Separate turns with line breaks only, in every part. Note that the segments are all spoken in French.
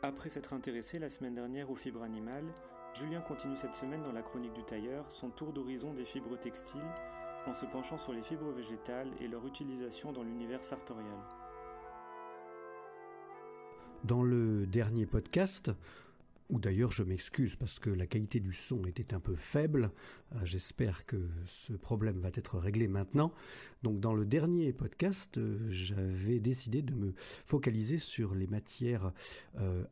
Après s'être intéressé la semaine dernière aux fibres animales, Julien continue cette semaine dans la chronique du tailleur son tour d'horizon des fibres textiles en se penchant sur les fibres végétales et leur utilisation dans l'univers sartorial.
Dans le dernier podcast, ou d'ailleurs je m'excuse parce que la qualité du son était un peu faible, j'espère que ce problème va être réglé maintenant. Donc dans le dernier podcast, j'avais décidé de me focaliser sur les matières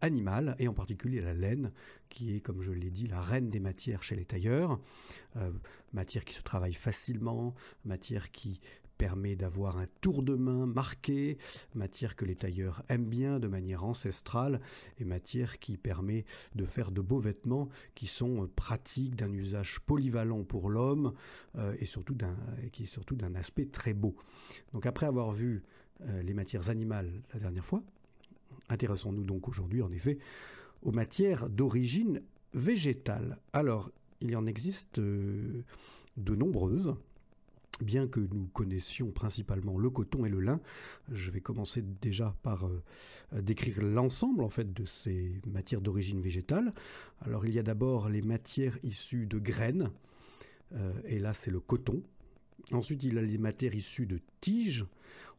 animales et en particulier la laine, qui est, comme je l'ai dit, la reine des matières chez les tailleurs. Matière qui se travaille facilement, matière qui permet d'avoir un tour de main marqué, matière que les tailleurs aiment bien de manière ancestrale et matière qui permet de faire de beaux vêtements qui sont pratiques, d'un usage polyvalent pour l'homme et surtout d'un aspect très beau. Donc après avoir vu les matières animales la dernière fois, intéressons-nous donc aujourd'hui en effet aux matières d'origine végétale. Alors, il y en existe de nombreuses. Bien que nous connaissions principalement le coton et le lin, je vais commencer déjà par décrire l'ensemble en fait de ces matières d'origine végétale. Alors il y a d'abord les matières issues de graines, et là c'est le coton. Ensuite il y a les matières issues de tiges,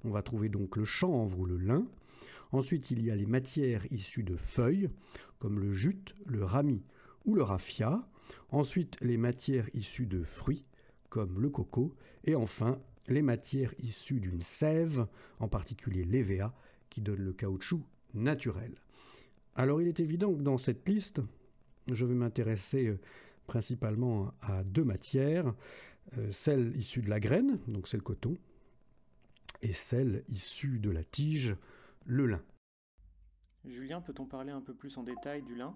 on va trouver donc le chanvre ou le lin. Ensuite il y a les matières issues de feuilles, comme le jute, le rami ou le raffia. Ensuite les matières issues de fruits, comme le coco, et enfin les matières issues d'une sève, en particulier l'EVA, qui donne le caoutchouc naturel. Alors il est évident que dans cette liste, je vais m'intéresser principalement à deux matières, celle issue de la graine, donc c'est le coton, et celle issue de la tige, le lin.
Julien, peut-on parler un peu plus en détail du lin ?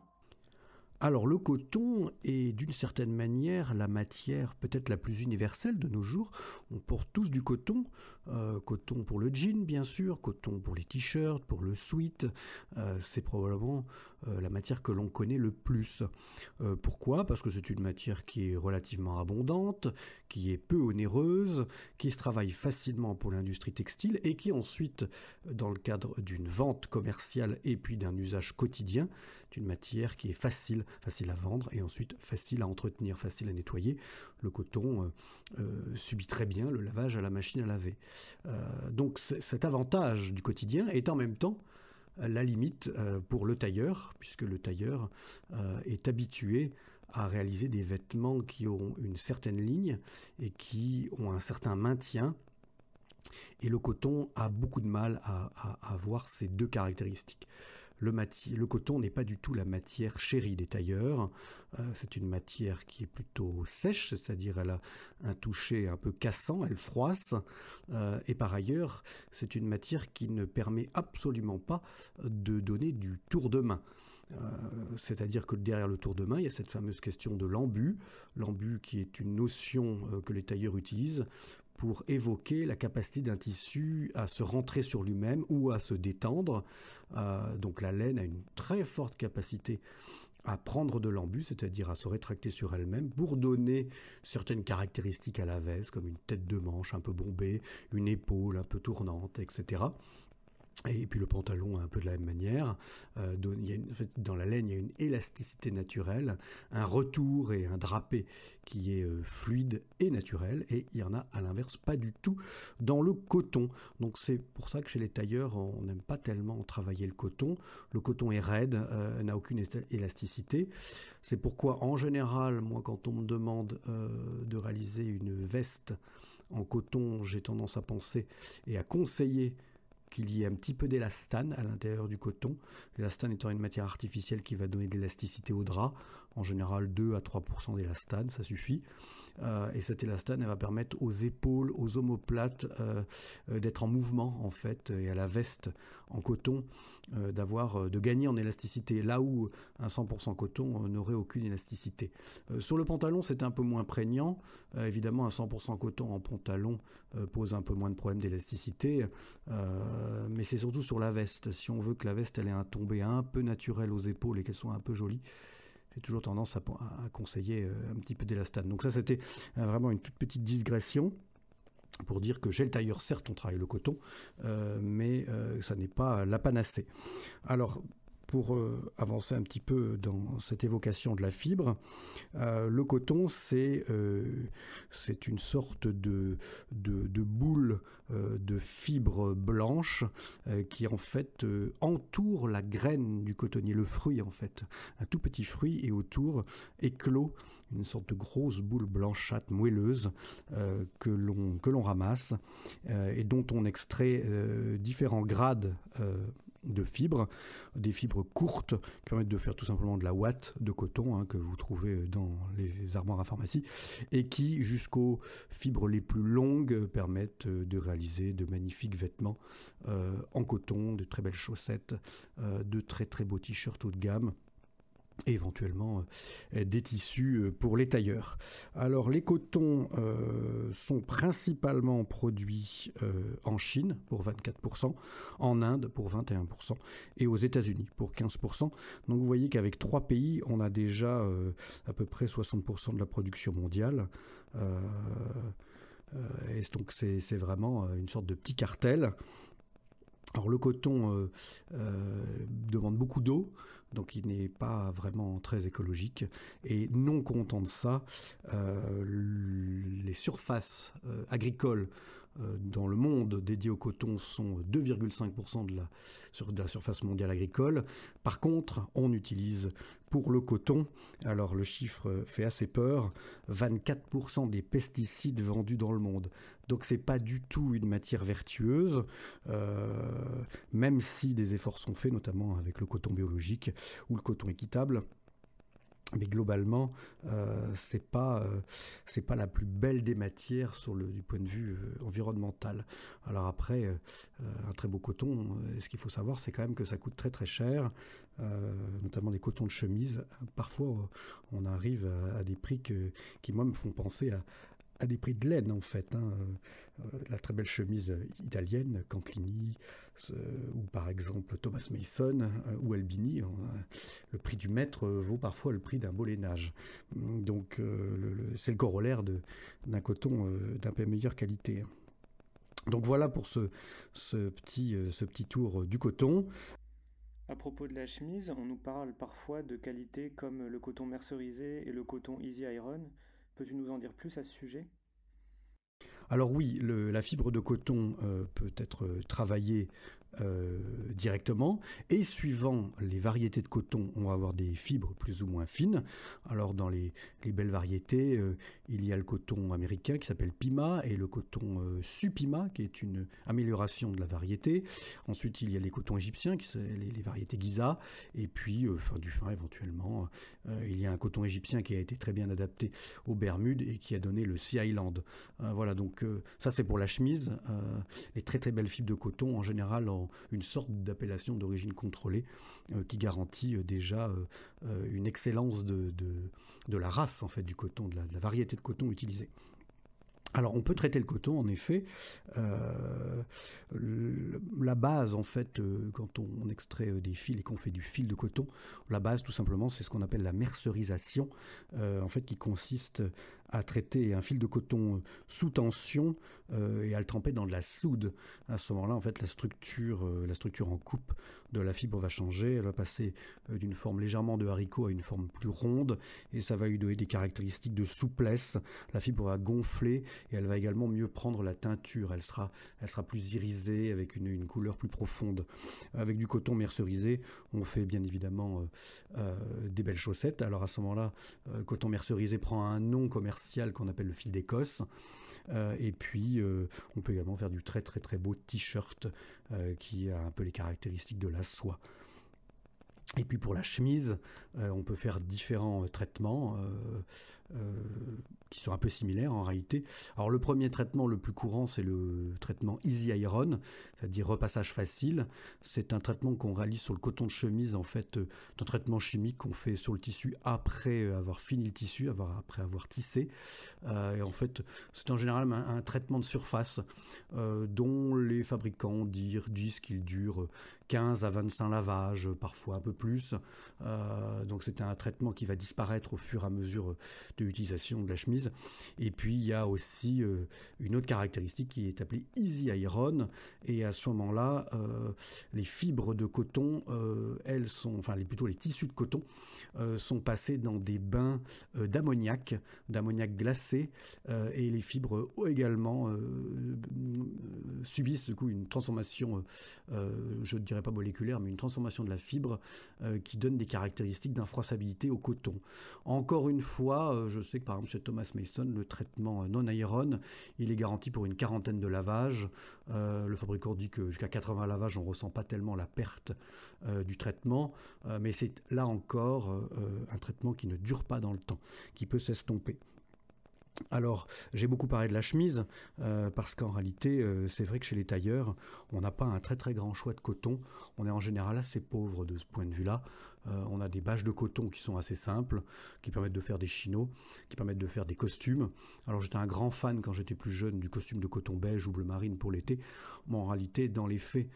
Alors le coton est d'une certaine manière la matière peut-être la plus universelle de nos jours. On porte tous du coton, coton pour le jean bien sûr, coton pour les t-shirts, pour le sweat, c'est probablement la matière que l'on connaît le plus. Pourquoi ? Parce que c'est une matière qui est relativement abondante, qui est peu onéreuse, qui se travaille facilement pour l'industrie textile et qui ensuite, dans le cadre d'une vente commerciale et puis d'un usage quotidien, est une matière qui est facile à vendre et ensuite facile à entretenir, facile à nettoyer. Le coton subit très bien le lavage à la machine à laver. Donc cet avantage du quotidien est en même temps la limite pour le tailleur, puisque le tailleur est habitué à réaliser des vêtements qui ont une certaine ligne et qui ont un certain maintien. Et le coton a beaucoup de mal à avoir ces deux caractéristiques. Le coton n'est pas du tout la matière chérie des tailleurs. C'est une matière qui est plutôt sèche, c'est-à-dire elle a un toucher un peu cassant, elle froisse. Et par ailleurs, c'est une matière qui ne permet absolument pas de donner du tour de main. C'est-à-dire que derrière le tour de main, il y a cette fameuse question de l'embu. L'embu qui est une notion que les tailleurs utilisent pour évoquer la capacité d'un tissu à se rentrer sur lui-même ou à se détendre. Donc la laine a une très forte capacité à prendre de l'embu, c'est-à-dire à se rétracter sur elle-même pour donner certaines caractéristiques à la veste, comme une tête de manche un peu bombée, une épaule un peu tournante, etc. Et puis le pantalon un peu de la même manière. Dans la laine, il y a une élasticité naturelle, un retour et un drapé qui est fluide et naturel. Et il y en a à l'inverse pas du tout dans le coton. Donc c'est pour ça que chez les tailleurs, on n'aime pas tellement travailler le coton. Le coton est raide, n'a aucune élasticité. C'est pourquoi en général, moi quand on me demande de réaliser une veste en coton, j'ai tendance à penser et à conseiller qu'il y ait un petit peu d'élastane à l'intérieur du coton. L'élastane étant une matière artificielle qui va donner de l'élasticité au drap. En général, 2 à 3% d'élastane, ça suffit. Et cet élastane, elle va permettre aux épaules, aux omoplates d'être en mouvement, en fait, et à la veste en coton, de gagner en élasticité. Là où un 100% coton n'aurait aucune élasticité. Sur le pantalon, c'est un peu moins prégnant. Évidemment, un 100% coton en pantalon pose un peu moins de problèmes d'élasticité. Mais c'est surtout sur la veste. Si on veut que la veste elle ait un tombé un peu naturel aux épaules et qu'elle soit un peu jolie, j'ai toujours tendance à conseiller un petit peu d'élastane. Donc ça, c'était vraiment une toute petite digression pour dire que chez le tailleur, certes, on travaille le coton, mais ça n'est pas la panacée. Alors, pour avancer un petit peu dans cette évocation de la fibre, le coton, c'est une sorte de boule de fibres blanches qui en fait entoure la graine du cotonnier, le fruit en fait, un tout petit fruit, et autour éclot une sorte de grosse boule blanchâtre moelleuse que l'on ramasse et dont on extrait différents grades de fibres, des fibres courtes qui permettent de faire tout simplement de la ouate de coton que vous trouvez dans les armoires à pharmacie, et qui jusqu'aux fibres les plus longues permettent de réaliser de magnifiques vêtements en coton, de très belles chaussettes, de très très beaux t-shirts haut de gamme, et éventuellement des tissus pour les tailleurs. Alors les cotons sont principalement produits en Chine pour 24%, en Inde pour 21% et aux États-Unis pour 15%. Donc vous voyez qu'avec 3 pays, on a déjà à peu près 60% de la production mondiale. Et donc c'est vraiment une sorte de petit cartel. Alors le coton demande beaucoup d'eau, donc il n'est pas vraiment très écologique, et non content de ça, les surfaces agricoles dans le monde dédiées au coton sont 2,5% de la surface mondiale agricole. Par contre, on utilise pour le coton, alors le chiffre fait assez peur, 24% des pesticides vendus dans le monde. Donc c'est pas du tout une matière vertueuse, même si des efforts sont faits, notamment avec le coton biologique ou le coton équitable. Mais globalement, c'est pas la plus belle des matières du point de vue environnemental. Alors après, un très beau coton, ce qu'il faut savoir, c'est quand même que ça coûte très très cher, notamment des cotons de chemise. Parfois, on arrive à des prix qui moi me font penser à des prix de laine en fait. La très belle chemise italienne, Canclini, ou par exemple Thomas Mason ou Albini, le prix du mètre vaut parfois le prix d'un beau lainage. Donc c'est le corollaire d'un coton d'un peu meilleure qualité. Donc voilà pour ce petit tour du coton.
À propos de la chemise, on nous parle parfois de qualités comme le coton mercerisé et le coton Easy Iron. Peux-tu nous en dire plus à ce sujet ?
Alors oui, la fibre de coton peut être travaillée directement, et suivant les variétés de coton, on va avoir des fibres plus ou moins fines. Alors dans les belles variétés, il y a le coton américain qui s'appelle Pima, et le coton Supima qui est une amélioration de la variété. Ensuite il y a les cotons égyptiens, qui sont les variétés Giza, et puis du fin éventuellement. Il y a un coton égyptien qui a été très bien adapté aux Bermudes et qui a donné le Sea Island. Voilà, donc ça c'est pour la chemise. Les très très belles fibres de coton en général ont une sorte d'appellation d'origine contrôlée qui garantit déjà une excellence de la race en fait du coton, de la variété de coton utilisée. Alors on peut traiter le coton en effet. La base en fait, quand on extrait des fils et qu'on fait du fil de coton, la base tout simplement c'est ce qu'on appelle la mercerisation, en fait qui consiste à traiter un fil de coton sous tension et à le tremper dans de la soude. À ce moment-là, en fait, la structure en coupe de la fibre va changer. Elle va passer d'une forme légèrement de haricot à une forme plus ronde, et ça va lui donner des caractéristiques de souplesse. La fibre va gonfler et elle va également mieux prendre la teinture. Elle sera plus irisée avec une couleur plus profonde. Avec du coton mercerisé, on fait bien évidemment des belles chaussettes. Alors à ce moment-là, coton mercerisé prend un nom commercial qu'on appelle le fil d'Écosse, et puis on peut également faire du très très très beau t-shirt qui a un peu les caractéristiques de la soie. Et puis pour la chemise, on peut faire différents traitements qui sont un peu similaires en réalité. Alors le premier traitement le plus courant, c'est le traitement Easy Iron, c'est-à-dire repassage facile. C'est un traitement qu'on réalise sur le coton de chemise, en fait, un traitement chimique qu'on fait sur le tissu après avoir fini le tissu, après avoir tissé. Et en fait, c'est en général un traitement de surface dont les fabricants disent qu'il dure 15 à 25 lavages, parfois un peu plus. Donc c'est un traitement qui va disparaître au fur et à mesure de l'utilisation de la chemise. Et puis il y a aussi une autre caractéristique qui est appelée Easy Iron. Et à ce moment-là, les fibres de coton, plutôt les tissus de coton, sont passés dans des bains d'ammoniac glacé, et les fibres également subissent du coup une transformation, je ne dirais pas moléculaire, mais une transformation de la fibre qui donne des caractéristiques d'infroissabilité au coton. Encore une fois, je sais que par exemple chez Thomas Mason, le traitement non-iron, il est garanti pour une quarantaine de lavages. Le fabricant dit que jusqu'à 80 lavages, on ne ressent pas tellement la perte du traitement, mais c'est là encore un traitement qui ne dure pas dans le temps, qui peut s'estomper. Alors, j'ai beaucoup parlé de la chemise, parce qu'en réalité, c'est vrai que chez les tailleurs, on n'a pas un très très grand choix de coton. On est en général assez pauvre de ce point de vue-là. On a des bâches de coton qui sont assez simples, qui permettent de faire des chinos, qui permettent de faire des costumes. Alors j'étais un grand fan quand j'étais plus jeune du costume de coton beige ou bleu marine pour l'été. Bon, en réalité, dans les faits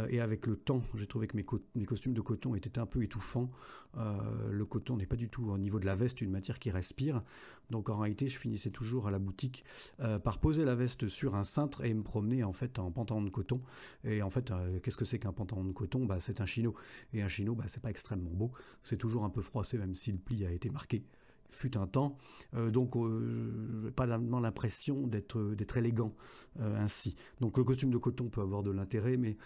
et avec le temps, j'ai trouvé que mes costumes de coton étaient un peu étouffants. Le coton n'est pas du tout au niveau de la veste une matière qui respire. Donc en réalité, je finissais toujours à la boutique par poser la veste sur un cintre et me promener en fait en pantalon de coton. Et en fait, qu'est-ce que c'est qu'un pantalon de coton ? C'est un chino. Et un chino, c'est pas extrêmement beau. C'est toujours un peu froissé, même si le pli a été marqué. Fut un temps, donc pas vraiment l'impression d'être élégant ainsi. Donc le costume de coton peut avoir de l'intérêt, mais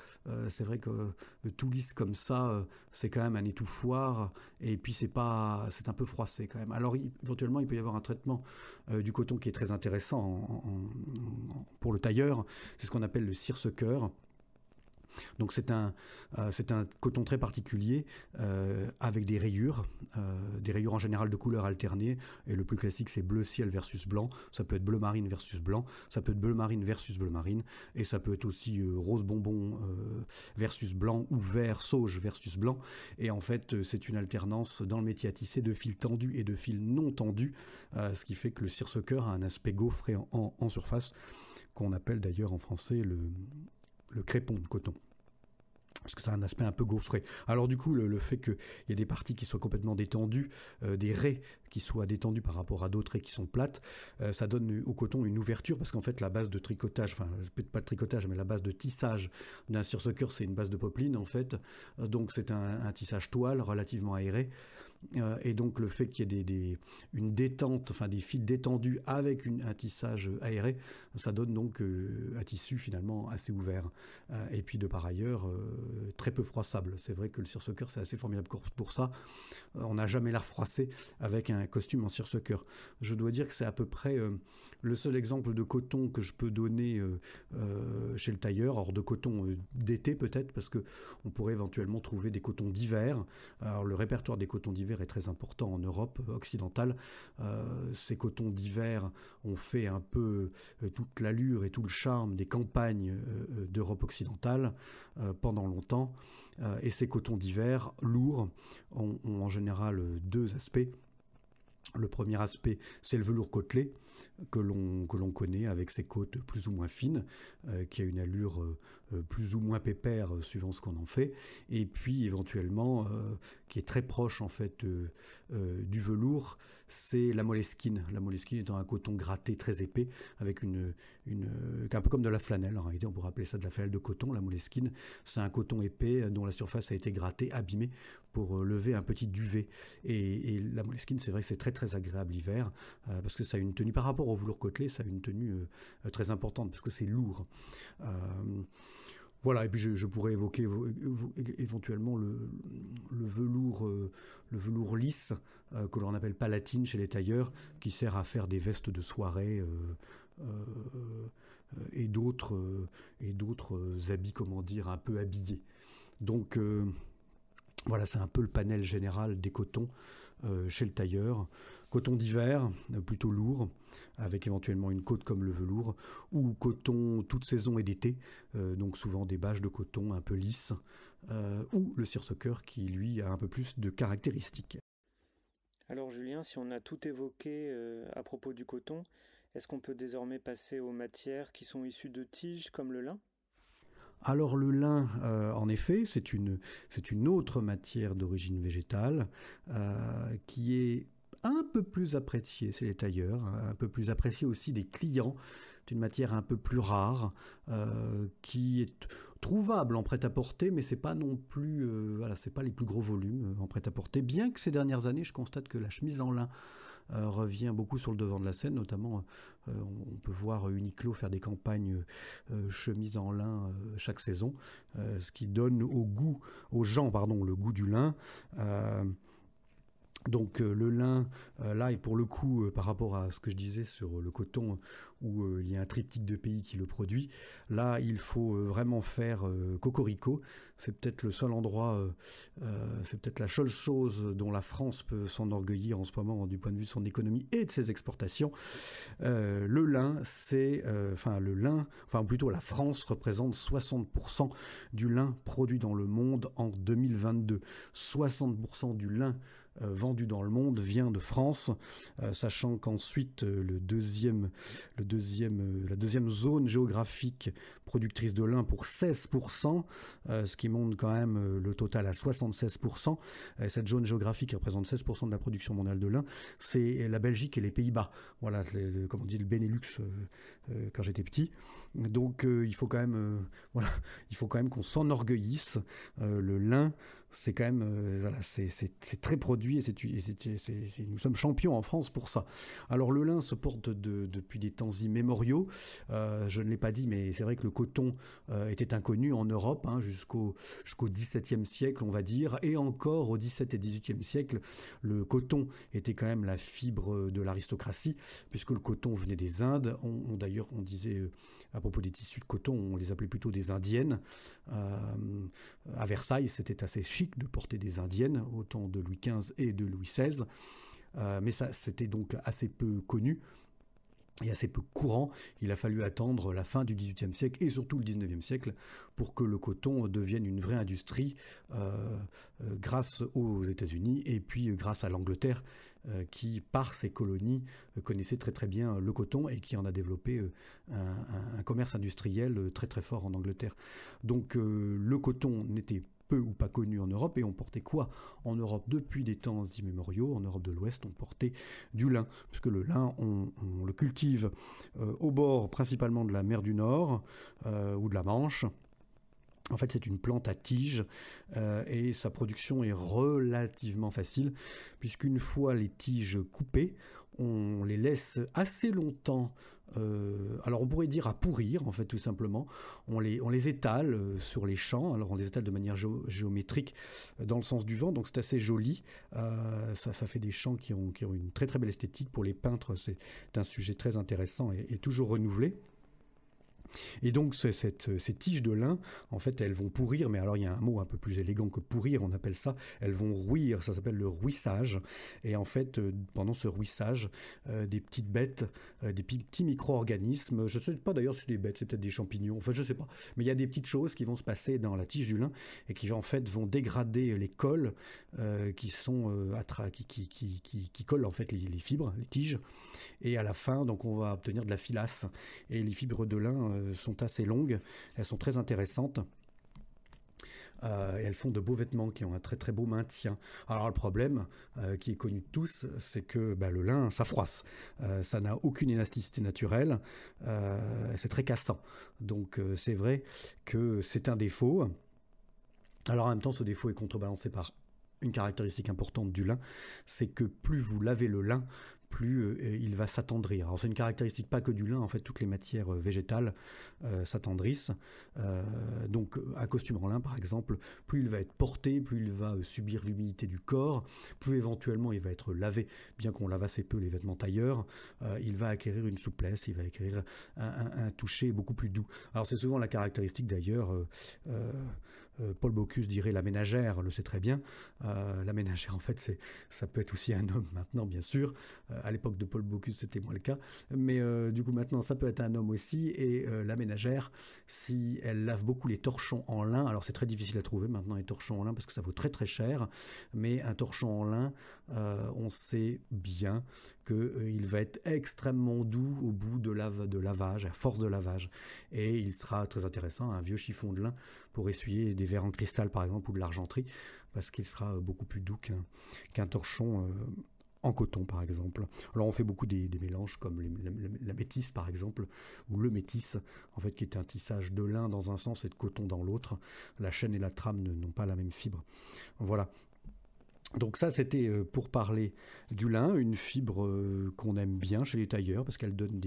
c'est vrai que tout lisse comme ça, c'est quand même un étouffoir, et puis c'est un peu froissé quand même. Alors éventuellement il peut y avoir un traitement du coton qui est très intéressant pour le tailleur, c'est ce qu'on appelle le cire-sequeur. Donc c'est un coton très particulier avec des rayures en général de couleurs alternées, et le plus classique c'est bleu ciel versus blanc, ça peut être bleu marine versus blanc, ça peut être bleu marine versus bleu marine, et ça peut être aussi rose bonbon versus blanc, ou vert sauge versus blanc, et en fait c'est une alternance dans le métier à tisser de fils tendus et de fils non tendus, ce qui fait que le cire-sequeur a un aspect gaufré en surface, qu'on appelle d'ailleurs en français le crépon de coton. Parce que ça a un aspect un peu gaufré. Alors du coup, le fait qu'il y ait des parties qui soient complètement détendues, des raies qui soient détendues par rapport à d'autres raies qui sont plates, ça donne au coton une ouverture, parce qu'en fait la base de tricotage, enfin peut-être pas de tricotage, mais la base de tissage d'un cire-sequeur, c'est une base de popeline en fait. Donc c'est un tissage toile relativement aéré. Et donc le fait qu'il y ait une détente, enfin des fils détendus avec un tissage aéré, ça donne donc un tissu finalement assez ouvert, et puis de par ailleurs très peu froissable. C'est vrai que le cire-sequeur c'est assez formidable pour ça. On n'a jamais l'air froissé avec un costume en cire-sequeur. Je dois dire que c'est à peu près le seul exemple de coton que je peux donner chez le tailleur, hors de coton d'été peut-être, parce que on pourrait éventuellement trouver des cotons d'hiver. Alors le répertoire des cotons d'hiver est très important en Europe occidentale. Ces cotons d'hiver ont fait un peu toute l'allure et tout le charme des campagnes d'Europe occidentale pendant longtemps. Et ces cotons d'hiver lourds ont en général deux aspects. Le premier aspect, c'est le velours côtelé que l'on connaît avec ses côtes plus ou moins fines, qui a une allure plus ou moins pépère suivant ce qu'on en fait, et puis éventuellement qui est très proche en fait du velours, c'est la Moleskine. La Moleskine étant un coton gratté très épais avec un peu comme de la flanelle. En réalité, on pourrait appeler ça de la flanelle de coton. La Moleskine, c'est un coton épais dont la surface a été grattée, abîmée pour lever un petit duvet. Et la Moleskine, c'est vrai que c'est très très agréable l'hiver parce que ça a une tenue par rapport au velours côtelé, ça a une tenue très importante parce que c'est lourd. Voilà, et puis je pourrais évoquer éventuellement le velours lisse que l'on appelle palatine chez les tailleurs, qui sert à faire des vestes de soirée et d'autres habits, comment dire, un peu habillés. Donc voilà, c'est un peu le panel général des cotons chez le tailleur. Coton d'hiver, plutôt lourd, avec éventuellement une côte comme le velours, ou coton toute saison et d'été, donc souvent des bâches de coton un peu lisses, ou le cire-sequeur qui, lui, a un peu plus de caractéristiques.
Alors Julien, si on a tout évoqué à propos du coton, est-ce qu'on peut désormais passer aux matières qui sont issues de tiges comme le lin ?
Alors le lin, en effet, c'est une autre matière d'origine végétale qui est un peu plus appréciée chez les tailleurs, un peu plus appréciée aussi des clients. C'est une matière un peu plus rare qui est trouvable en prêt-à-porter, mais c'est pas non plus, voilà, c'est pas les plus gros volumes en prêt-à-porter. Bien que ces dernières années, je constate que la chemise en lin revient beaucoup sur le devant de la scène, notamment on peut voir Uniqlo faire des campagnes chemise en lin chaque saison, ce qui donne aux gens, le goût du lin. Donc le lin, là, et pour le coup, par rapport à ce que je disais sur le coton, où il y a un triptyque de pays qui le produit, là, il faut vraiment faire cocorico. C'est peut-être le seul endroit, c'est peut-être la seule chose dont la France peut s'enorgueillir en ce moment du point de vue de son économie et de ses exportations. Le lin, plutôt la France représente 60% du lin produit dans le monde en 2022. 60% du lin vendu dans le monde vient de France, sachant qu'ensuite la deuxième zone géographique productrice de lin pour 16%, ce qui monte quand même le total à 76%. Cette zone géographique qui représente 16% de la production mondiale de lin, c'est la Belgique et les Pays-Bas. Voilà, comme on dit, le Benelux quand j'étais petit. Donc il faut quand même qu'on s'enorgueillisse. Le lin, c'est quand même c'est très produit et nous sommes champions en France pour ça. Alors le lin se porte depuis des temps immémoriaux. Je ne l'ai pas dit, mais c'est vrai que le coton était inconnu en Europe jusqu'au XVIIe siècle, on va dire, et encore au XVIIe et XVIIIe siècle, le coton était quand même la fibre de l'aristocratie, puisque le coton venait des Indes. D'ailleurs, on disait à propos des tissus de coton, on les appelait plutôt des indiennes. À Versailles, c'était assez chic de porter des indiennes au temps de Louis XV et de Louis XVI, mais ça c'était donc assez peu connu et assez peu courant. Il a fallu attendre la fin du XVIIIe siècle et surtout le XIXe siècle pour que le coton devienne une vraie industrie grâce aux États-Unis et puis grâce à l'Angleterre qui, par ses colonies, connaissait très très bien le coton et qui en a développé un commerce industriel très très fort en Angleterre. Donc le coton n'était peu ou pas connu en Europe, et on portait quoi en Europe depuis des temps immémoriaux? En Europe de l'Ouest, on portait du lin, puisque le lin, on le cultive au bord principalement de la mer du Nord ou de la Manche. En fait, c'est une plante à tige et sa production est relativement facile, puisqu'une fois les tiges coupées, on les laisse assez longtemps. Alors on pourrait dire à pourrir, en fait, tout simplement. On les étale sur les champs. Alors on les étale de manière géométrique dans le sens du vent, donc c'est assez joli. Ça fait des champs qui ont une très très belle esthétique. Pour les peintres, c'est un sujet très intéressant et toujours renouvelé. Et donc ces tiges de lin, en fait, elles vont pourrir, mais alors il y a un mot un peu plus élégant que pourrir, on appelle ça, elles vont rouir, ça s'appelle le rouissage. Et en fait, pendant ce rouissage, des petites bêtes, des petits micro-organismes, je ne sais pas d'ailleurs si c'est des bêtes, c'est peut-être des champignons, enfin je ne sais pas, mais il y a des petites choses qui vont se passer dans la tige du lin et qui en fait vont dégrader les cols qui collent en fait les fibres, les tiges. Et à la fin, donc on va obtenir de la filasse. Et les fibres de lin sont assez longues, elles sont très intéressantes. Et elles font de beaux vêtements qui ont un très très beau maintien. Alors le problème qui est connu de tous, c'est que le lin, ça froisse. Ça n'a aucune élasticité naturelle. C'est très cassant. Donc c'est vrai que c'est un défaut. Alors en même temps, ce défaut est contrebalancé par une caractéristique importante du lin, c'est que plus vous lavez le lin, plus il va s'attendrir. Alors c'est une caractéristique pas que du lin, en fait toutes les matières végétales s'attendrissent. Donc un costume en lin par exemple, plus il va être porté, plus il va subir l'humidité du corps, plus éventuellement il va être lavé, bien qu'on lave assez peu les vêtements tailleurs, il va acquérir une souplesse, il va acquérir un toucher beaucoup plus doux. Alors c'est souvent la caractéristique d'ailleurs... Paul Bocuse dirait la ménagère, le sait très bien. La ménagère, en fait, ça peut être aussi un homme maintenant, bien sûr. À l'époque de Paul Bocuse, c'était moins le cas. Mais du coup, maintenant, ça peut être un homme aussi. Et la ménagère, si elle lave beaucoup les torchons en lin, alors c'est très difficile à trouver maintenant, les torchons en lin, parce que ça vaut très très cher. Mais un torchon en lin, on sait bien qu'il va être extrêmement doux au bout de lavage, à force de lavage. Et il sera très intéressant, un vieux chiffon de lin pour essuyer des verres en cristal par exemple ou de l'argenterie, parce qu'il sera beaucoup plus doux qu'un torchon en coton par exemple. Alors on fait beaucoup des mélanges comme la métisse par exemple, ou le métis, en fait qui est un tissage de lin dans un sens et de coton dans l'autre. La chaîne et la trame n'ont pas la même fibre. Voilà. Donc ça, c'était pour parler du lin, une fibre qu'on aime bien chez les tailleurs parce qu'elle donne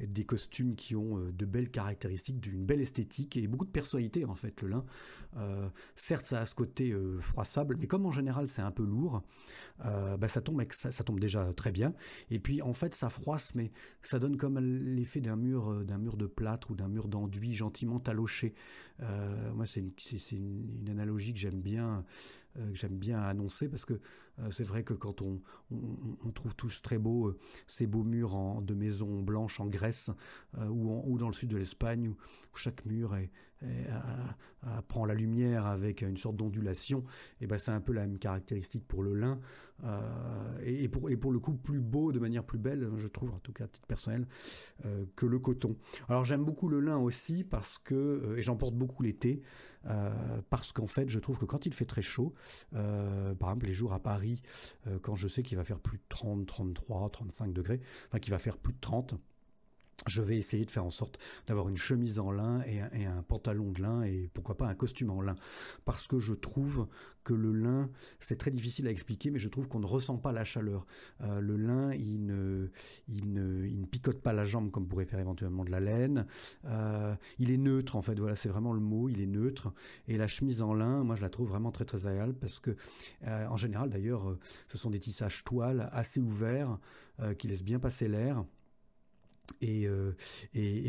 des costumes qui ont de belles caractéristiques, d'une belle esthétique et beaucoup de personnalité en fait, le lin. Certes, ça a ce côté froissable, mais comme en général c'est un peu lourd, ça tombe déjà très bien. Et puis en fait, ça froisse, mais ça donne comme l'effet d'un mur de plâtre ou d'un mur d'enduit gentiment taloché. Moi, c'est une analogie que j'aime bien annoncer parce que c'est vrai que quand on trouve tous très beaux ces beaux murs de maisons blanches en Grèce ou dans le sud de l'Espagne où chaque mur prend la lumière avec une sorte d'ondulation, et c'est un peu la même caractéristique pour le lin et pour le coup plus beau, de manière plus belle, je trouve, en tout cas à titre personnel, que le coton. Alors j'aime beaucoup le lin aussi parce que, et j'en porte beaucoup l'été, parce qu'en fait je trouve que quand il fait très chaud, par exemple les jours à Paris, quand je sais qu'il va faire plus de 30, 33, 35 degrés, enfin qu'il va faire plus de 30, je vais essayer de faire en sorte d'avoir une chemise en lin et un pantalon de lin et pourquoi pas un costume en lin. Parce que je trouve que le lin, c'est très difficile à expliquer, mais je trouve qu'on ne ressent pas la chaleur. Le lin, il ne picote pas la jambe comme pourrait faire éventuellement de la laine. Il est neutre en fait, voilà, c'est vraiment le mot, il est neutre. Et la chemise en lin, moi je la trouve vraiment très très agréable parce que en général d'ailleurs, ce sont des tissages toiles assez ouverts qui laissent bien passer l'air. Et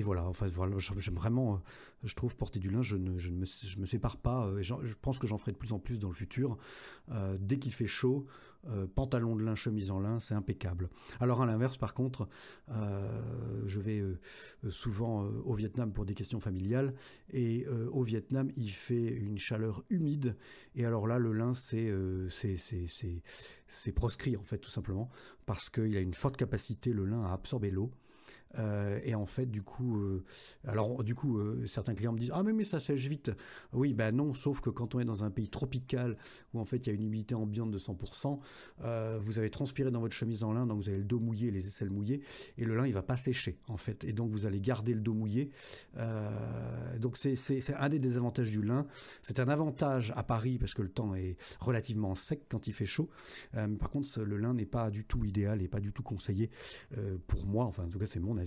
voilà, enfin voilà, j'aime vraiment, je trouve porter du lin, je me sépare pas, et je pense que j'en ferai de plus en plus dans le futur. Dès qu'il fait chaud, pantalon de lin, chemise en lin, c'est impeccable. Alors à l'inverse par contre, je vais souvent au Vietnam pour des questions familiales, et au Vietnam il fait une chaleur humide, et alors là le lin c'est proscrit en fait tout simplement, parce qu'il a une forte capacité le lin à absorber l'eau. Et en fait, certains clients me disent ah mais ça sèche vite. Oui, non, sauf que quand on est dans un pays tropical où en fait il y a une humidité ambiante de 100%, vous avez transpiré dans votre chemise en lin, donc vous avez le dos mouillé, les aisselles mouillées, et le lin il va pas sécher en fait, et donc vous allez garder le dos mouillé. Donc c'est un des désavantages du lin. C'est un avantage à Paris parce que le temps est relativement sec quand il fait chaud. Par contre, le lin n'est pas du tout idéal et pas du tout conseillé pour moi. Enfin, en tout cas, c'est mon avis.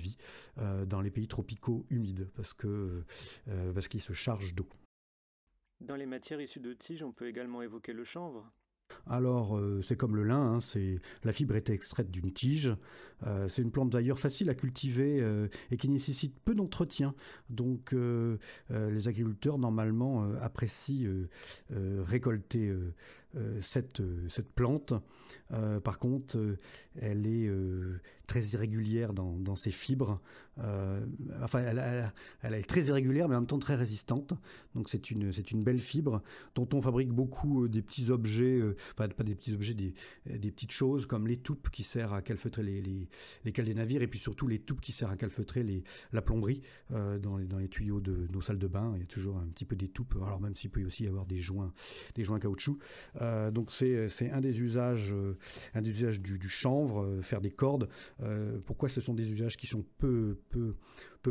Dans les pays tropicaux humides parce qu'ils se chargent d'eau.
Dans les matières issues de tiges, on peut également évoquer le chanvre.
Alors, c'est comme le lin, la fibre est extraite d'une tige. C'est une plante d'ailleurs facile à cultiver et qui nécessite peu d'entretien. Donc, les agriculteurs, normalement, apprécient récolter cette plante. Par contre, elle est très irrégulière dans ses fibres. Elle est très irrégulière, mais en même temps très résistante. Donc, c'est une belle fibre dont on fabrique beaucoup des petits objets, pas des petits objets, des petites choses comme l'étoupe qui sert à calfeutrer les cales des navires, et puis surtout l'étoupe qui sert à calfeutrer la plomberie dans les tuyaux de nos salles de bain. Il y a toujours un petit peu d'étoupe, alors même s'il peut aussi y avoir des joints caoutchouc. Donc c'est un des usages du chanvre, faire des cordes. Pourquoi ce sont des usages qui sont peu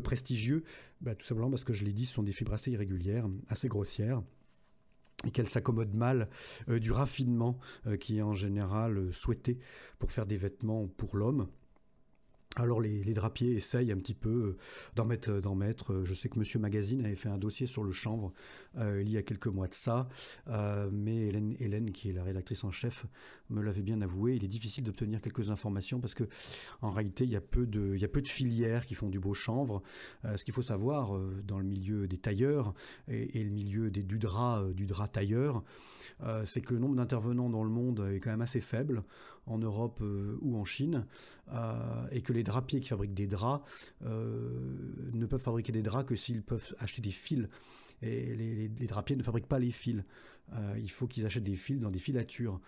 prestigieux? Tout simplement parce que je l'ai dit, ce sont des fibres assez irrégulières, assez grossières, et qu'elles s'accommodent mal du raffinement qui est en général souhaité pour faire des vêtements pour l'homme. Alors les drapiers essayent un petit peu d'en mettre. Je sais que Monsieur Magazine avait fait un dossier sur le chanvre il y a quelques mois de ça, mais Hélène, qui est la rédactrice en chef, me l'avait bien avoué. Il est difficile d'obtenir quelques informations parce que en réalité il y a peu de filières qui font du beau chanvre. Ce qu'il faut savoir dans le milieu des tailleurs et le milieu du drap tailleur, c'est que le nombre d'intervenants dans le monde est quand même assez faible, en Europe ou en Chine, et que les drapiers qui fabriquent des draps ne peuvent fabriquer des draps que s'ils peuvent acheter des fils. Et les drapiers ne fabriquent pas les fils. il faut qu'ils achètent des fils dans des filatures.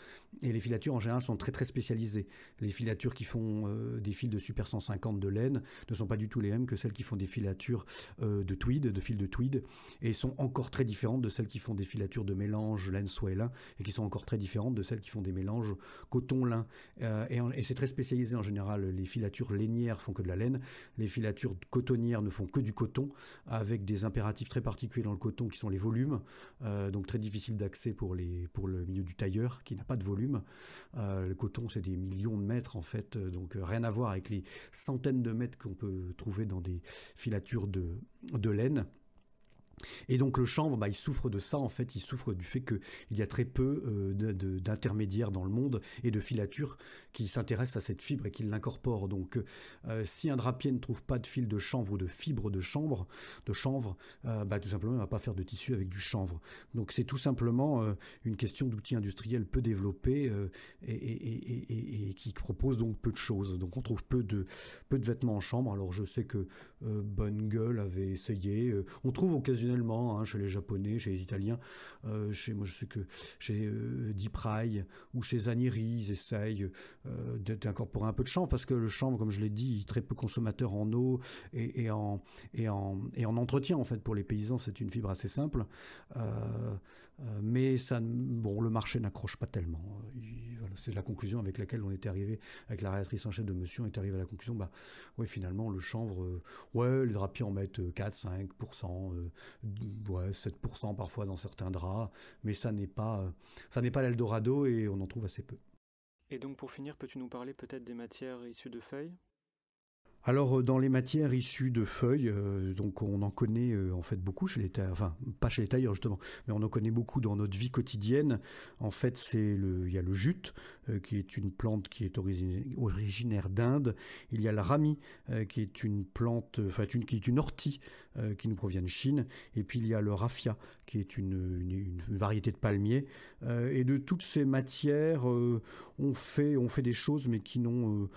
Et les filatures, en général, sont très très spécialisées. Les filatures qui font des fils de Super 150 de laine ne sont pas du tout les mêmes que celles qui font des filatures de tweed, de fils de tweed, et sont encore très différentes de celles qui font des filatures de mélange laine, soie et lin, et qui sont encore très différentes de celles qui font des mélanges coton-lin. Et c'est très spécialisé en général. Les filatures lainières font que de la laine, les filatures cotonnières ne font que du coton, avec des impératifs très particuliers dans le coton qui sont les volumes, donc très difficile d'accès pour le milieu du tailleur qui n'a pas de volume. Le coton, c'est des millions de mètres en fait, donc rien à voir avec les centaines de mètres qu'on peut trouver dans des filatures de laine. Et donc le chanvre, il souffre de ça en fait, il souffre du fait qu'il y a très peu d'intermédiaires dans le monde et de filatures qui s'intéressent à cette fibre et qui l'incorporent. Donc si un drapier ne trouve pas de fil de chanvre ou de fibre de chanvre, tout simplement il ne va pas faire de tissu avec du chanvre. Donc c'est tout simplement une question d'outils industriels peu développés et qui propose donc peu de choses. Donc on trouve peu de vêtements en chanvre. Alors je sais que Bonne Gueule avait essayé, on trouve occasionnellement chez les Japonais, chez les Italiens, je sais que chez Deep Rai ou chez Zanieri, ils essayent d'incorporer un peu de chanvre, parce que le chanvre, comme je l'ai dit, est très peu consommateur en eau et en entretien en fait. Pour les paysans, c'est une fibre assez simple, mais le marché n'accroche pas tellement. Voilà, c'est la conclusion avec laquelle on était arrivé, avec la rédactrice en chef de Monsieur, on est arrivé à la conclusion, finalement le chanvre, les drapiers en mettent 4-5%, 7% parfois dans certains draps, mais ça n'est pas l'Eldorado et on en trouve assez peu.
Et donc pour finir, peux-tu nous parler peut-être des matières issues de feuilles ?
Alors dans les matières issues de feuilles, donc on en connaît en fait beaucoup chez les tailleurs, enfin pas chez les tailleurs justement, mais on en connaît beaucoup dans notre vie quotidienne. En fait il y a le jute, qui est une plante qui est originaire d'Inde. Il y a le rami, qui est une plante, qui est une ortie qui nous provient de Chine. Et puis il y a le raffia, qui est une variété de palmier. Et de toutes ces matières, on fait des choses, mais qui n'ont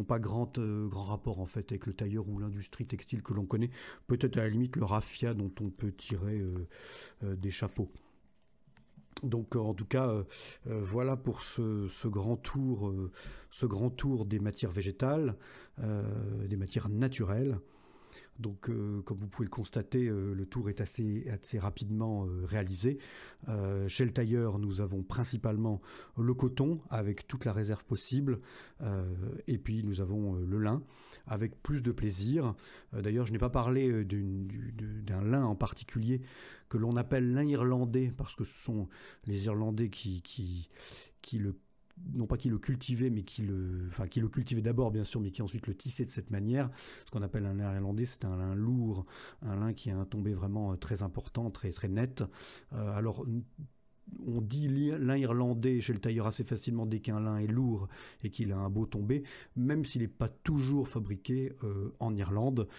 pas grand rapport en fait avec le tailleur ou l'industrie textile que l'on connaît. Peut-être à la limite le raffia dont on peut tirer des chapeaux. Donc en tout cas, voilà pour ce grand tour des matières végétales, des matières naturelles. Donc, comme vous pouvez le constater, le tour est assez rapidement réalisé. Chez le tailleur, nous avons principalement le coton, avec toute la réserve possible, et puis nous avons le lin, avec plus de plaisir. D'ailleurs, je n'ai pas parlé d'un lin en particulier, que l'on appelle lin irlandais, parce que ce sont les Irlandais qui non pas qui le cultivait, mais qui le cultivait d'abord bien sûr, mais qui ensuite le tissait de cette manière. Ce qu'on appelle un lin irlandais, c'est un lin lourd, un lin qui a un tombé vraiment très important, très très net. Alors on dit lin irlandais chez le tailleur assez facilement dès qu'un lin est lourd et qu'il a un beau tombé, même s'il n'est pas toujours fabriqué en Irlande.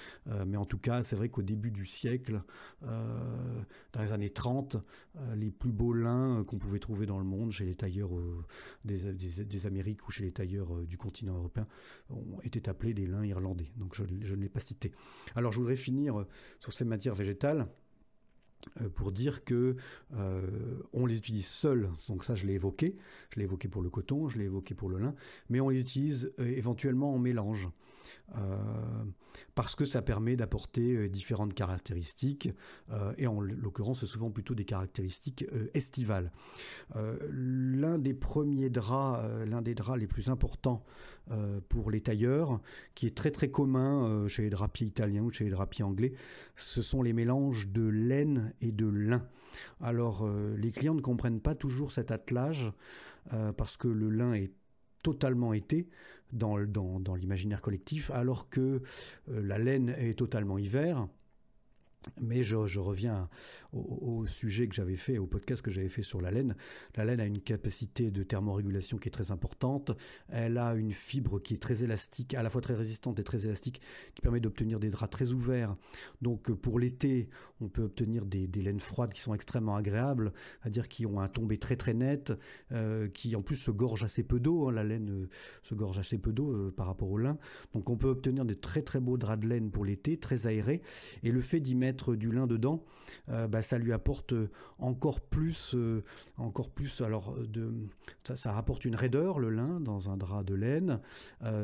Mais en tout cas, c'est vrai qu'au début du siècle, dans les années 30, les plus beaux lins qu'on pouvait trouver dans le monde, chez les tailleurs des Amériques ou chez les tailleurs du continent européen, étaient appelés des lins irlandais. Donc je ne l'ai pas cité. Alors je voudrais finir sur ces matières végétales, pour dire que on les utilise seuls, donc ça je l'ai évoqué pour le coton, je l'ai évoqué pour le lin, mais on les utilise éventuellement en mélange, parce que ça permet d'apporter différentes caractéristiques, et en l'occurrence c'est souvent plutôt des caractéristiques estivales. L'un des draps les plus importants pour les tailleurs, qui est très très commun chez les drapiers italiens ou chez les drapiers anglais, ce sont les mélanges de laine et de lin. Alors les clients ne comprennent pas toujours cet attelage, parce que le lin est totalement été dans l'imaginaire collectif, alors que la laine est totalement hiver. Mais je reviens au sujet que j'avais fait, au podcast que j'avais fait sur la laine. La laine a une capacité de thermorégulation qui est très importante. Elle a une fibre qui est très élastique, à la fois très résistante et très élastique, qui permet d'obtenir des draps très ouverts. Donc pour l'été, on peut obtenir des laines froides qui sont extrêmement agréables, c'est-à-dire qui ont un tombé très très net, qui en plus se gorgent assez peu d'eau. La laine se gorge assez peu d'eau par rapport au lin. Donc on peut obtenir des très très beaux draps de laine pour l'été, très aérés. Et le fait d'y mettre mettre du lin dedans, ça lui apporte encore plus. Alors, ça rapporte une raideur, le lin, dans un drap de laine.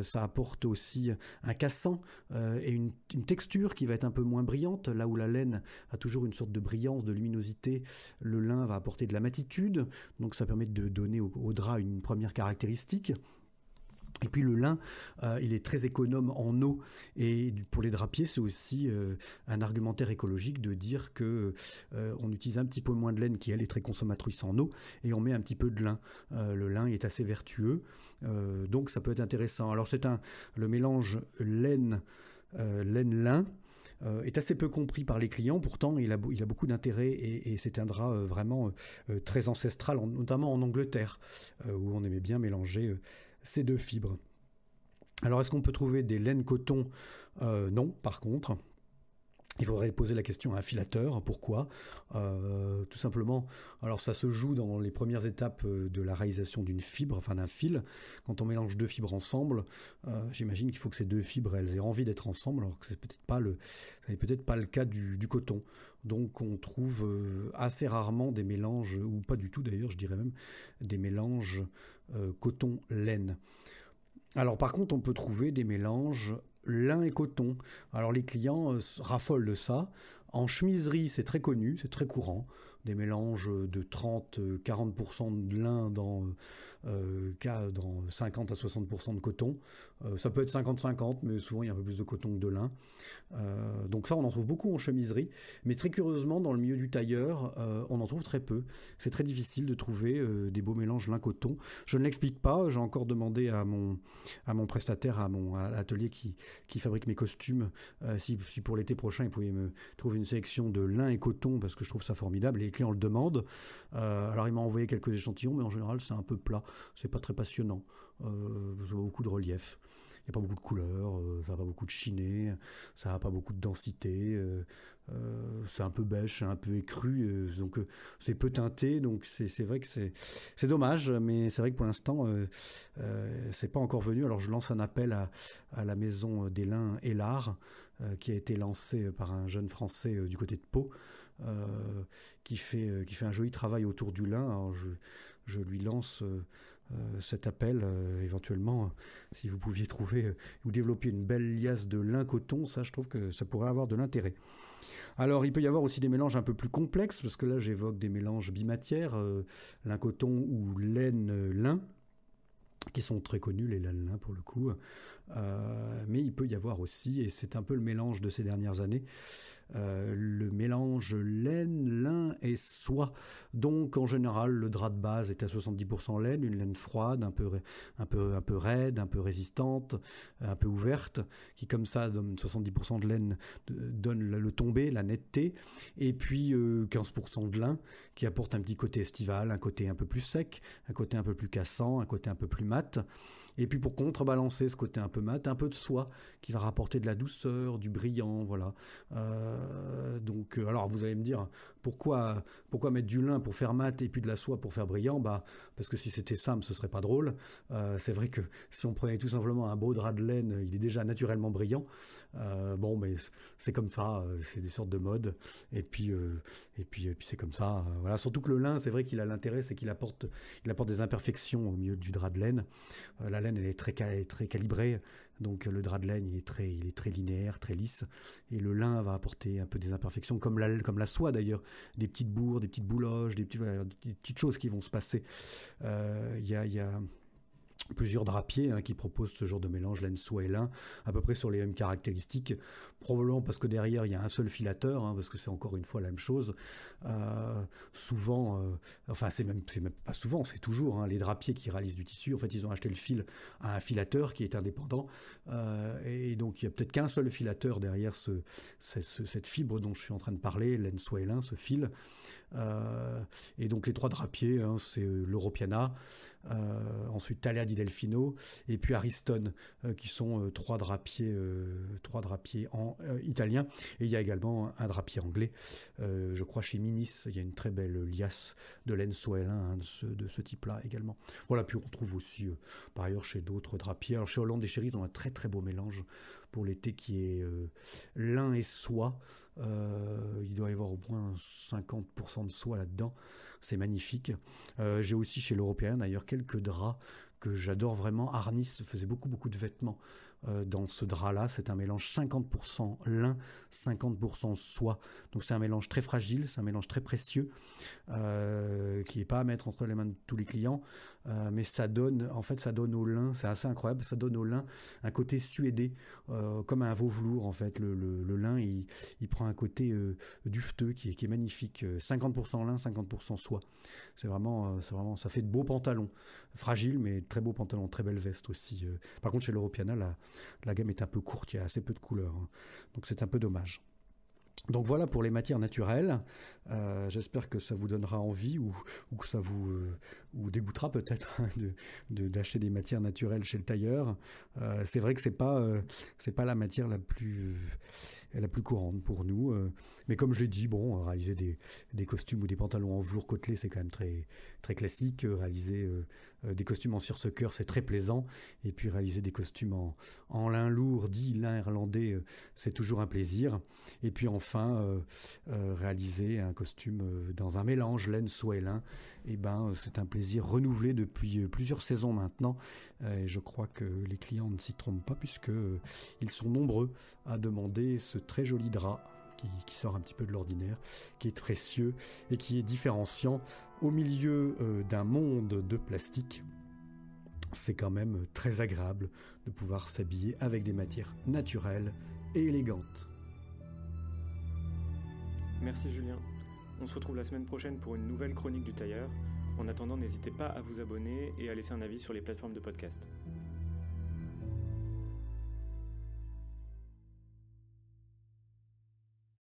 Ça apporte aussi un cassant et une texture qui va être un peu moins brillante. Là où la laine a toujours une sorte de brillance, de luminosité, le lin va apporter de la matitude. Donc ça permet de donner au drap une première caractéristique. Et puis le lin, il est très économe en eau, et pour les drapiers, c'est aussi un argumentaire écologique de dire que on utilise un petit peu moins de laine qui elle est très consommatrice en eau, et on met un petit peu de lin. Le lin est assez vertueux, donc ça peut être intéressant. Alors le mélange laine-lin est assez peu compris par les clients, pourtant il a beaucoup d'intérêt, et c'est un drap vraiment très ancestral, notamment en Angleterre, où on aimait bien mélanger ces deux fibres. Alors, est-ce qu'on peut trouver des laines coton ? Non, par contre. Il faudrait poser la question à un filateur. Pourquoi ? Tout simplement, alors ça se joue dans les premières étapes de la réalisation d'une fibre, enfin d'un fil. Quand on mélange deux fibres ensemble, j'imagine qu'il faut que ces deux fibres, elles aient envie d'être ensemble, alors que ce n'est peut-être pas le cas du coton. Donc on trouve assez rarement des mélanges, ou pas du tout d'ailleurs, je dirais même, des mélanges coton-laine. Alors par contre, on peut trouver des mélanges lin et coton. Alors les clients raffolent de ça. En chemiserie, c'est très connu, c'est très courant. Des mélanges de 30-40% de lin dans 50 à 60% de coton. Ça peut être 50-50, mais souvent il y a un peu plus de coton que de lin. Donc ça, on en trouve beaucoup en chemiserie. Mais très curieusement, dans le milieu du tailleur, on en trouve très peu. C'est très difficile de trouver des beaux mélanges lin-coton. Je ne l'explique pas. J'ai encore demandé à mon prestataire, à l'atelier qui fabrique mes costumes, si pour l'été prochain, il pouvait me trouver une sélection de lin et coton, parce que je trouve ça formidable. Les clients le demandent. Alors il m'a envoyé quelques échantillons, mais en général, c'est un peu plat. C'est pas très passionnant. Ça a beaucoup de relief. Il n'y a pas beaucoup de couleurs, ça n'a pas beaucoup de chiné, ça n'a pas beaucoup de densité, c'est un peu bêche, un peu écru, donc c'est peu teinté, donc c'est vrai que c'est dommage, mais c'est vrai que pour l'instant, c'est pas encore venu. Alors je lance un appel à la maison des lins et l'art, qui a été lancée par un jeune Français du côté de Pau, qui fait un joli travail autour du lin. Alors je lui lance cet appel, éventuellement, si vous pouviez trouver ou développer une belle liasse de lin coton, ça je trouve que ça pourrait avoir de l'intérêt. Alors il peut y avoir aussi des mélanges un peu plus complexes, parce que là j'évoque des mélanges bimatières, lin coton ou laine lin, qui sont très connus, les laines lin pour le coup, mais il peut y avoir aussi, et c'est un peu le mélange de ces dernières années, le mélange laine, lin et soie. Donc en général, le drap de base est à 70% laine, une laine froide, un peu raide, un peu résistante, un peu ouverte, qui comme ça donne 70% de laine, donne le tombé, la netteté, et puis 15% de lin, qui apporte un petit côté estival, un côté un peu plus sec, un côté un peu plus cassant, un côté un peu plus mat. Et puis pour contrebalancer ce côté un peu mat, un peu de soie qui va rapporter de la douceur, du brillant, voilà. Donc, alors vous allez me dire, pourquoi mettre du lin pour faire mat et puis de la soie pour faire brillant ? Parce que si c'était simple, ce serait pas drôle. C'est vrai que si on prenait tout simplement un beau drap de laine, il est déjà naturellement brillant. Mais c'est comme ça, c'est des sortes de modes. Et puis c'est comme ça. Voilà. Surtout que le lin, c'est vrai qu'il a l'intérêt, c'est qu'il apporte des imperfections au milieu du drap de laine. La laine, elle est très calibrée, donc le drap de laine, il est très linéaire, très lisse, et le lin va apporter un peu des imperfections, comme la soie d'ailleurs, des petites bourres, des petites bouloches, des petites choses qui vont se passer. Il y a plusieurs drapiers qui proposent ce genre de mélange laine, soie et lin, à peu près sur les mêmes caractéristiques, probablement parce que derrière il y a un seul filateur, parce que c'est encore une fois la même chose. Souvent, c'est même pas souvent, c'est toujours les drapiers qui réalisent du tissu, en fait ils ont acheté le fil à un filateur qui est indépendant, et donc il y a peut-être qu'un seul filateur derrière cette fibre dont je suis en train de parler, laine, soie et lin, ce fil. Et donc les 3 drapiers, hein, c'est l'Europiana, ensuite Thalia di Delfino et puis Ariston, qui sont 3 drapiers italiens. Et il y a également un drapier anglais, je crois chez Minis, il y a une très belle liasse de laine soélin, hein, de ce type-là également. Voilà, puis on trouve aussi par ailleurs chez d'autres drapiers. Alors chez Holland et Chéri, ils ont un très très beau mélange pour l'été qui est lin et soie. Il doit y avoir au moins 50% de soie là-dedans. C'est magnifique. J'ai aussi chez l'Européen d'ailleurs quelques draps que j'adore vraiment. Arnis faisait beaucoup de vêtements dans ce drap-là. C'est un mélange 50% lin, 50% soie. Donc c'est un mélange très fragile, c'est un mélange très précieux qui n'est pas à mettre entre les mains de tous les clients. Mais ça donne au lin, c'est assez incroyable, ça donne au lin un côté suédé, comme un veau velours en fait. Le lin, il prend un côté dufteux qui est magnifique. 50% lin, 50% soie. C'est vraiment, ça fait de beaux pantalons. Fragiles, mais très beaux pantalons, très belle veste aussi. Par contre, chez l'Europiana, la gamme est un peu courte, il y a assez peu de couleurs. Hein. Donc c'est un peu dommage. Donc voilà pour les matières naturelles. J'espère que ça vous donnera envie ou que ça vous dégoûtera peut-être d'acheter des matières naturelles chez le tailleur. C'est vrai que c'est pas la matière la plus courante pour nous. Mais comme je l'ai dit, réaliser des costumes ou des pantalons en velours côtelé, c'est quand même très très classique. Réaliser des costumes en sursucker, c'est très plaisant. Et puis réaliser des costumes en lin lourd, dit lin irlandais, c'est toujours un plaisir. Et puis enfin, réaliser un costume dans un mélange laine, soie et lin, c'est un plaisir renouvelé depuis plusieurs saisons maintenant. Et je crois que les clients ne s'y trompent pas puisque ils sont nombreux à demander ce très joli drap qui sort un petit peu de l'ordinaire, qui est précieux et qui est différenciant au milieu d'un monde de plastique. C'est quand même très agréable de pouvoir s'habiller avec des matières naturelles et élégantes.
Merci Julien. On se retrouve la semaine prochaine pour une nouvelle chronique du tailleur. En attendant, n'hésitez pas à vous abonner et à laisser un avis sur les plateformes de podcast.